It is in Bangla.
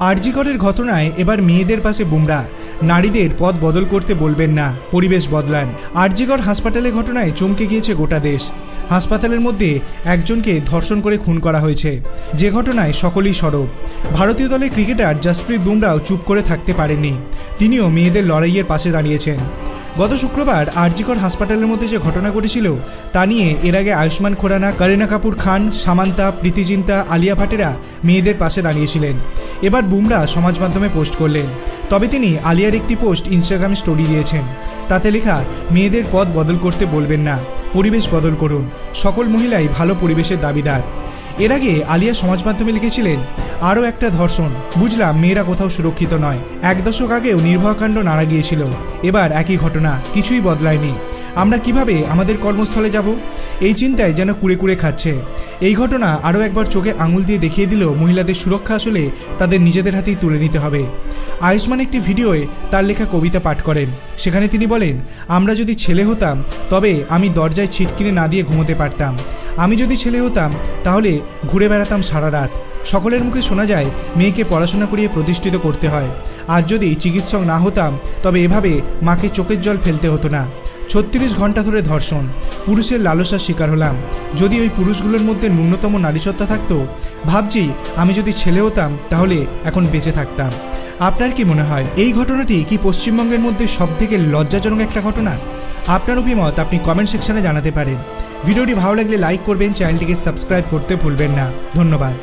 আরজিকরের ঘটনায় এবার মেয়েদের পাশে বুমরা। নারীদের পথ বদল করতে বলবেন না, পরিবেশ বদলান। আরজিকর হাসপাতালের ঘটনায় চমকে গিয়েছে গোটা দেশ। হাসপাতালের মধ্যে একজনকে ধর্ষণ করে খুন করা হয়েছে, যে ঘটনায় সকলেই সরব। ভারতীয় দলের ক্রিকেটার জসপ্রীত বুমরাও চুপ করে থাকতে পারেননি, তিনিও মেয়েদের লড়াইয়ের পাশে দাঁড়িয়েছেন। গত শুক্রবার আরজিকর হাসপাতালের মধ্যে যে ঘটনা ঘটেছিল তা নিয়ে এর আগে আয়ুষ্মান খুরানা, করিনা কাপুর খান, সামান্তা, প্রীতি জিন্তা, আলিয়া ভাটেরা মেয়েদের পাশে দাঁড়িয়েছিলেন। এবার বুমরা সমাজ মাধ্যমে পোস্ট করলেন, তবে তিনি আলিয়ার একটি পোস্ট ইনস্টাগ্রামে স্টোরি দিয়েছেন। তাতে লেখা, মেয়েদের পথ বদল করতে বলবেন না, পরিবেশ বদল করুন, সকল মহিলাই ভালো পরিবেশের দাবিদার। এর আগে আলিয়া সমাজ মাধ্যমে লিখেছিলেন, আরও একটা ধর্ষণ, বুঝলাম মেয়েরা কোথাও সুরক্ষিত নয়। 1 দশক আগেও নির্ভয়াকাণ্ড নাড়া গিয়েছিল, এবার একই ঘটনা, কিছুই বদলায়নি। আমরা কিভাবে আমাদের কর্মস্থলে যাব, এই চিন্তায় যেন কুড়ে কুড়ে খাচ্ছে। এই ঘটনা আরও একবার চোখে আঙুল দিয়ে দেখিয়ে দিল, মহিলাদের সুরক্ষা আসলে তাদের নিজেদের হাতেই তুলে নিতে হবে। আয়ুষ্মান একটি ভিডিওয়ে তার লেখা কবিতা পাঠ করেন, সেখানে তিনি বলেন, আমরা যদি ছেলে হতাম তবে আমি দরজায় ছিটকিনি না দিয়ে ঘুমোতে পারতাম। আমি যদি ছেলে হতাম তাহলে ঘুরে বেড়াতাম সারা রাত। সকলের মুখে শোনা যায় মেয়েকে পড়াশোনা করিয়ে প্রতিষ্ঠিত করতে হয়। আজ যদি চিকিৎসক না হতাম তবে এভাবে মাকে চোখের জল ফেলতে হতো না। 36 ঘন্টা ধরে ধর্ষণ, পুরুষের লালসার শিকার হলাম। যদি ওই পুরুষগুলোর মধ্যে ন্যূনতম নারীসত্তা থাকতো, ভাবছি আমি যদি ছেলে হতাম তাহলে এখন বেঁচে থাকতাম। আপনার কি মনে হয়, এই ঘটনাটি কি পশ্চিমবঙ্গের মধ্যে সবথেকে লজ্জাজনক একটা ঘটনা? আপনার অভিমত আপনি কমেন্ট সেকশনে জানাতে পারেন। ভিডিওটি ভালো লাগলে লাইক করবেন, চ্যানেলটিকে সাবস্ক্রাইব করতে ভুলবেন না। ধন্যবাদ।